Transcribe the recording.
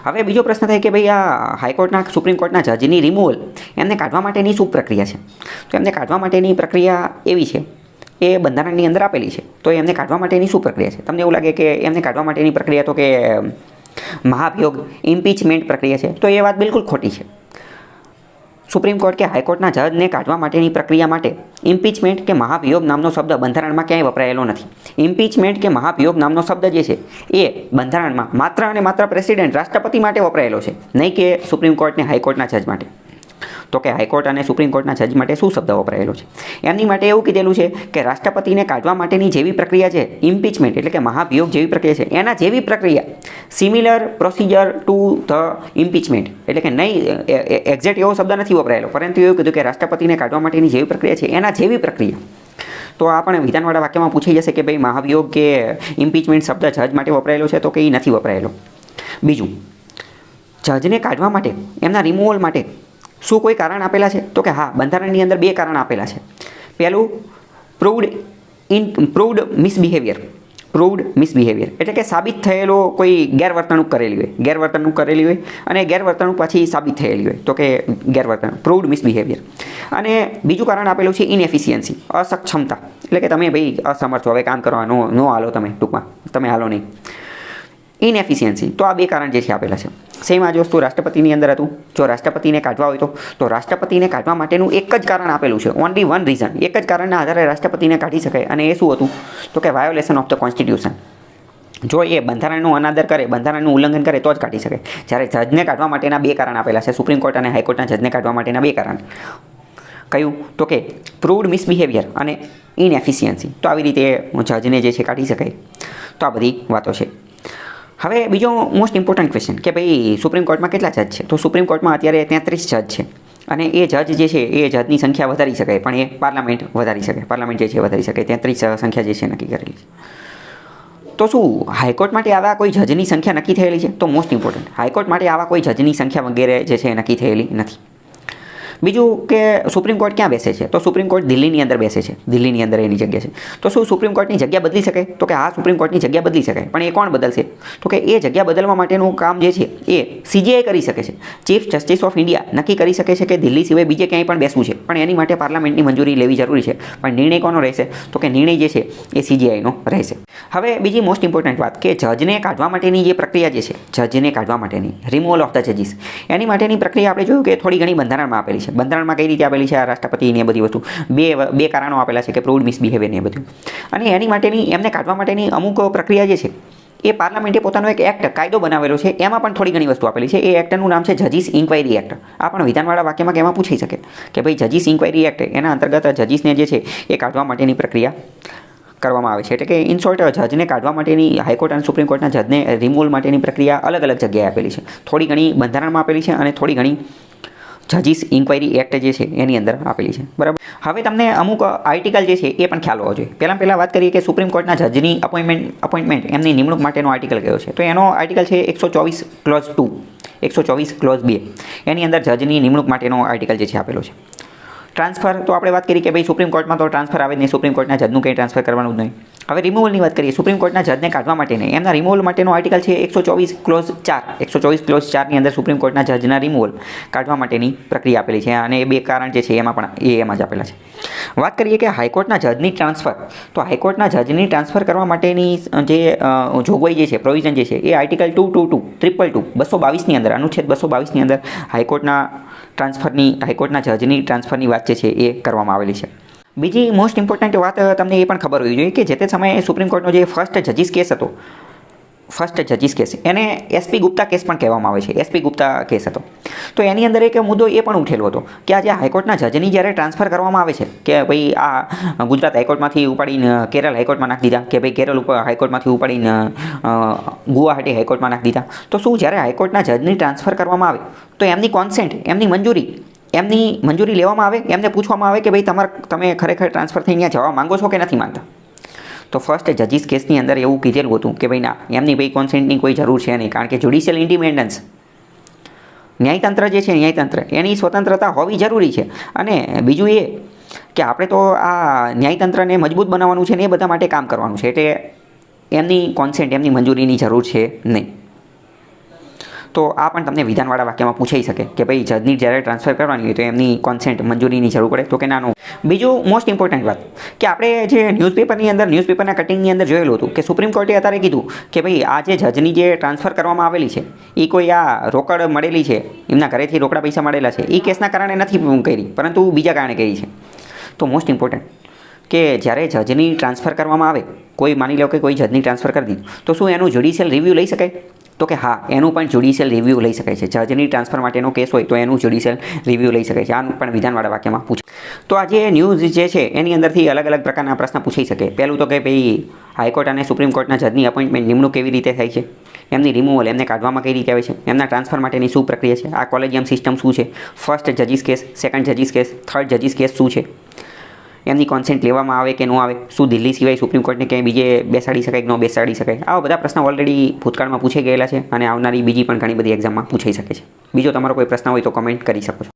હવે બીજો પ્રશ્ન થાય કે ભાઈ આ હાઈકોર્ટના સુપ્રીમ કોર્ટના જજની રિમૂવલ એમને કાઢવા માટેની શું પ્રક્રિયા છે? તો એમને કાઢવા માટેની પ્રક્રિયા એવી છે, એ બંધારણની અંદર આપેલી છે. તો એમને કાઢવા માટેની શું પ્રક્રિયા છે? તમને એવું લાગે કે એમને કાઢવા માટેની પ્રક્રિયા તો કે મહાભિયોગ ઇમ્પીચમેન્ટ પ્રક્રિયા છે, તો એ વાત બિલકુલ ખોટી છે. સુપ્રીમ કોર્ટ કે હાઈકોર્ટના જજને કાઢવા માટેની પ્રક્રિયા માટે ઇમ્પીચમેન્ટ કે મહાભિયોગ નામનો શબ્દ બંધારણમાં ક્યાંય વપરાયેલો નથી. ઇમ્પીચમેન્ટ કે મહાભિયોગ નામનો શબ્દ જે છે એ બંધારણમાં માત્ર અને માત્ર પ્રેસિડેન્ટ રાષ્ટ્રપતિ માટે વપરાયેલો છે, નહીં કે સુપ્રીમ કોર્ટ ને હાઈકોર્ટના જજ માટે. તો કે હાઈકોર્ટ અને સુપ્રીમ કોર્ટના જજ માટે શું શબ્દ વપરાયેલો છે? એમની માટે એવું કીધેલું છે કે રાષ્ટ્રપતિને કાઢવા માટેની જેવી પ્રક્રિયા છે ઇમ્પીચમેન્ટ એટલે કે મહાભિયોગ જેવી પ્રક્રિયા છે, એના જેવી પ્રક્રિયા સિમિલર પ્રોસિજર ટુ ધ ઇમ્પીચમેન્ટ એટલે કે નહીં એક્ઝેક્ટ એવો શબ્દ નથી વપરાયેલો, પરંતુ એવું કીધું કે રાષ્ટ્રપતિને કાઢવા માટેની જેવી પ્રક્રિયા છે એના જેવી પ્રક્રિયા. તો આ પણ વિધાનવાળા વાક્યમાં પૂછાઈ જશે કે ભાઈ મહાભિયોગ કે ઇમ્પીચમેન્ટ શબ્દ જજ માટે વપરાયેલો છે, તો કે એ નથી વપરાયેલો. બીજું, જજને કાઢવા માટે એમના રિમૂવલ માટે શું કોઈ કારણ આપેલા છે? તો કે હા, બંધારણની અંદર 2 કારણ આપેલા છે. પહેલું પ્રૂવડ મિસબિહેવિયર. પ્રૂવડ મિસબિહેવિયર એટલે કે સાબિત થયેલો કોઈ ગેરવર્તણૂક કરેલી હોય અને ગેરવર્તણૂક પાછી સાબિત થયેલી હોય, તો કે ગેરવર્તણૂક પ્રૂવડ મિસબિહેવિયર. અને બીજું કારણ આપેલું છે ઇનએફિશિયન્સી, અસક્ષમતા એટલે કે તમે ભાઈ અસમર્થ છો, હવે કામ કરવા નો હાલો, તમે ટૂંકમાં તમે હાલો નહીં, ઇનએફિશિયન્સી. તો આ 2 કારણ જે છે આપેલા છે. સેમ આ જ વસ્તુ રાષ્ટ્રપતિની અંદર હતું. જો રાષ્ટ્રપતિને કાઢવા હોય તો રાષ્ટ્રપતિને કાઢવા માટેનું એક જ કારણ આપેલું છે, ઓનલી વન રીઝન. એક જ કારણના આધારે રાષ્ટ્રપતિને કાઢી શકાય, અને એ શું હતું? તો કે વાયોલેશન ઓફ ધ કોન્સ્ટિટ્યુશન. જો એ બંધારણનો અનાદર કરે, બંધારણનું ઉલ્લંઘન કરે તો જ કાઢી શકાય. જ્યારે જજને કાઢવા માટેના 2 કારણ આપેલા છે, સુપ્રીમ કોર્ટ અને હાઈકોર્ટના જજને કાઢવા માટેના 2 કારણ. કયું? તો કે પ્રૂવડ મિસબિહેવિયર અને ઇનએફિશિયન્સી. તો આવી રીતે જજને જે છે કાઢી શકાય. તો આ બધી વાતો છે. હવે બીજો મોસ્ટ ઇમ્પોર્ટન્ટ ક્વેશ્ચન કે ભાઈ સુપ્રીમ કોર્ટમાં કેટલા જજ છે? તો સુપ્રીમ કોર્ટમાં અત્યારે 33 જજ છે, અને એ જજ જે છે એ જજની સંખ્યા વધારી શકાય, પણ એ પાર્લામેન્ટ વધારી શકે, પાર્લામેન્ટ જે છે વધારી શકે. 33 સંખ્યા જે છે નક્કી કરેલી છે. તો શું હાઈકોર્ટ માટે આવા કોઈ જજની સંખ્યા નક્કી થયેલી છે? તો મોસ્ટ ઇમ્પોર્ટન્ટ, હાઈકોર્ટ માટે આવા કોઈ જજની સંખ્યા વગેરે જે છે નક્કી થયેલી નથી. બીજું કે સુપ્રીમ કોર્ટ ક્યાં બેસે છે? તો સુપ્રીમ કોર્ટ દિલ્હીની અંદર બેસે છે, દિલ્હીની અંદર એની જગ્યા છે. તો શું સુપ્રીમ કોર્ટની જગ્યા બદલી શકાય? તો કે હા, સુપ્રીમ કોર્ટની જગ્યા બદલી શકાય, પણ એ કોણ બદલશે? તો કે એ જગ્યા બદલવા માટેનું કામ જે છે એ CJI કરી શકે છે. ચીફ જસ્ટિસ ઓફ ઇન્ડિયા નક્કી કરી શકે છે કે દિલ્હી સિવાય બીજે ક્યાંય પણ બેસવું છે, પણ એની માટે પાર્લામેન્ટની મંજૂરી લેવી જરૂરી છે. પણ નિર્ણય કોનો રહેશે? તો કે નિર્ણય જે છે એ CJIનો રહેશે. હવે બીજી મોસ્ટ ઇમ્પોર્ટન્ટ વાત કે જજને કાઢવા માટેની જે પ્રક્રિયા જે છે, જજને કાઢવા માટેની રિમૂવલ ઓફ ધ જજીસ, એની માટેની પ્રક્રિયા આપણે જોયું કે થોડી ઘણી બંધારણમાં આપેલી છે. બંધારણમાં કઈ રીતે આપેલી છે? આ રાષ્ટ્રપતિની એ બધી વસ્તુ 2 કારણો આપેલા છે કે પ્રૂવડ મિસબિહેવિયર ને એ બધું. અને એની માટેની એમને કાઢવા માટેની અમુક પ્રક્રિયા જે છે એ પાર્લામેન્ટે પોતાનો એક એક્ટ કાયદો બનાવેલો છે, એમાં પણ થોડી ઘણી વસ્તુ આપેલી છે. એ એક્ટનું નામ છે જજીસ ઇન્ક્વાયરી એક્ટ. આ પણ વિધાનવાળા વાક્યમાં કેમાં પૂછાઈ શકે કે ભાઈ જજીસ ઇન્ક્વાયરી એક્ટ, એના અંતર્ગત જજીસને જે છે એ કાઢવા માટેની પ્રક્રિયા કરવામાં આવે છે. એટલે કે ઇન શોર્ટ, જજને કાઢવા માટેની હાઈકોર્ટ અને સુપ્રીમ કોર્ટના જજને રિમૂવલ માટેની પ્રક્રિયા અલગ અલગ જગ્યાએ આપેલી છે. થોડી ઘણી બંધારણમાં આપેલી છે અને થોડી ઘણી જજીસ ઇન્ક્વાયરી એક્ટ જે છે એની અંદર આપેલી છે. બરાબર. હવે તમને અમુક આર્ટિકલ જે છે એ પણ ખ્યાલ હોવો જોઈએ. પહેલાં વાત કરીએ કે સુપ્રીમ કોર્ટના જજની અપોઇન્ટમેન્ટ એમની નિમણૂક માટેનો આર્ટિકલ કયો છે? તો એનો આર્ટિકલ છે 124 ક્લોઝ 2, 124 ક્લોઝ 2. એની અંદર જજની નિમણૂક માટેનો આર્ટિકલ જે છે આપેલો છે. ટ્રાન્સફર તો આપણે વાત કરી કે ભાઈ સુપ્રીમ કોર્ટમાં તો ટ્રાન્સફર આવે જ નહીં, સુપ્રીમ કોર્ટના જજનું કંઈ ટ્રાન્સફર કરવાનું જ નહીં. હવે રિમૂવલની વાત કરીએ. સુપ્રીમ કોર્ટના જજને કાઢવા માટે એમના રિમૂવલ માટેનો આર્ટિકલ છે 124 ક્લોઝ 4. 124 ક્લોઝ 4ની અંદર સુપ્રીમ કોર્ટના જજના રિમૂવલ કાઢવા માટેની પ્રક્રિયા આપેલી છે, અને એ 2 કારણ જે છે એમાં પણ એમાં જ આપેલા છે. વાત કરીએ કે હાઈકોર્ટના જજની ટ્રાન્સફર, તો હાઈકોર્ટના જજની ટ્રાન્સફર કરવા માટેની જે જોગવાઈ જે છે, પ્રોવિઝન જે છે એ આર્ટિકલ 222 222ની અંદર, અનુચ્છેદ 222ની અંદર હાઈકોર્ટના જજની ટ્રાન્સફરની વાત જે છે એ કરવામાં આવેલી છે. બીજી મોસ્ટ ઇમ્પોર્ટન્ટ વાત તમને એ પણ ખબર હોવી જોઈએ કે જે તે સમયે સુપ્રીમ કોર્ટનો જે ફર્સ્ટ જજીસ કેસ એને SP ગુપ્તા કેસ પણ કહેવામાં આવે છે. SP ગુપ્તા કેસ હતો. તો એની અંદર એક મુદ્દો એ પણ ઉઠેલો હતો કે આ જે હાઈકોર્ટના જજની જ્યારે ટ્રાન્સફર કરવામાં આવે છે કે ભાઈ આ ગુજરાત હાઈકોર્ટમાંથી ઉપાડીને કેરળ હાઈકોર્ટમાં નાખી દીધા, કે ભાઈ કેરળ હાઈકોર્ટમાંથી ઉપાડીને ગુવાહાટી હાઈકોર્ટમાં નાખી દીધા, તો શું જ્યારે હાઈકોર્ટના જજની ટ્રાન્સફર કરવામાં આવે તો એમની કોન્સેન્ટ, એમની મંજૂરી લેવામાં આવે, એમને પૂછવામાં આવે કે ભાઈ તમે ખરેખર ટ્રાન્સફર થઈ ત્યાં જવા માંગો છો કે નથી માંગતા? તો ફર્સ્ટ જજીસ કેસની અંદર એવું કીધેલું હતું કે ભાઈ ના, એમની ભાઈ કોન્સેન્ટની કોઈ જરૂર છે નહીં, કારણ કે જ્યુડિશિયલ ઇન્ડિપેન્ડન્સ, ન્યાયતંત્ર જે છે ન્યાયતંત્ર એની સ્વતંત્રતા હોવી જરૂરી છે. અને બીજું એ કે આપણે તો આ ન્યાયતંત્રને મજબૂત બનાવવાનું છે ને એ બધા માટે કામ કરવાનું છે, એટલે એમની કોન્સેન્ટ, એમની મંજૂરીની જરૂર છે નહીં. તો આ પણ તમને વિધાનવાળા વાક્યમાં પૂછાઈ શકે કે ભાઈ જજની જ્યારે ટ્રાન્સફર કરવાની હોય તો એમની કોન્સેન્ટ મંજૂરીની જરૂર પડે તો કે નાનું. બીજું મોસ્ટ ઇમ્પોર્ટન્ટ વાત કે આપણે જે ન્યૂઝપેપરના કટિંગની અંદર જોયેલું હતું કે સુપ્રીમ કોર્ટે અત્યારે કીધું કે ભાઈ આ જે જજની જે ટ્રાન્સફર કરવામાં આવેલી છે એ કોઈ આ રોકડ મળેલી છે, એમના ઘરેથી રોકડા પૈસા મળેલા છે, એ કેસના કારણે નથી કરી, પરંતુ બીજા કારણે કરી છે. તો મોસ્ટ ઇમ્પોર્ટન્ટ કે જ્યારે જજની ટ્રાન્સફર કરવામાં આવે, કોઈ માની લો કે કોઈ જજની ટ્રાન્સફર કરી દીધું, તો શું એનું જ્યુડિશિયલ રિવ્યૂ લઈ શકાય? તો કે હા, એનું પણ જ્યુડિશિયલ રિવ્યૂ લઈ શકાય છે. જજની ટ્રાન્સફર માટેનો કેસ હોય તો એનું જ્યુડિશિયલ રિવ્યૂ લઈ શકાય છે. આનું પણ વિધાનવાળા વાક્યમાં પૂછે. તો આ જે ન્યૂઝ જે છે એની અંદરથી અલગ અલગ પ્રકારના પ્રશ્ન પૂછાઈ શકે. પહેલું તો કે ભાઈ હાઈકોર્ટ અને સુપ્રીમ કોર્ટના જજની અપોઇન્ટમેન્ટ નિમણૂક કેવી રીતે થાય છે, એમની રિમૂવલ, એમને કાઢવામાં કઈ રીતે આવે છે, એમના ટ્રાન્સફર માટેની શું પ્રક્રિયા છે, આ કોલેજિયમ સિસ્ટમ શું છે, ફર્સ્ટ જજીસ કેસ, સેકન્ડ જજીસ કેસ, થર્ડ જજીસ કેસ શું છે, એમની કોન્સેન્ટ લેવામાં આવે કે ન આવે, શું દિલ્હી સિવાય સુપ્રીમ કોર્ટને ક્યાંય બીજે બેસાડી શકાય કે ન બેસાડી શકાય. આવા બધા પ્રશ્નો ઓલરેડી ભૂતકાળમાં પૂછાઈ ગયેલા છે અને આવનારી બીજી પણ ઘણી બધી એક્ઝામમાં પૂછાઈ શકે છે. બીજો તમારો કોઈ પ્રશ્ન હોય તો કમેન્ટ કરી શકો છો.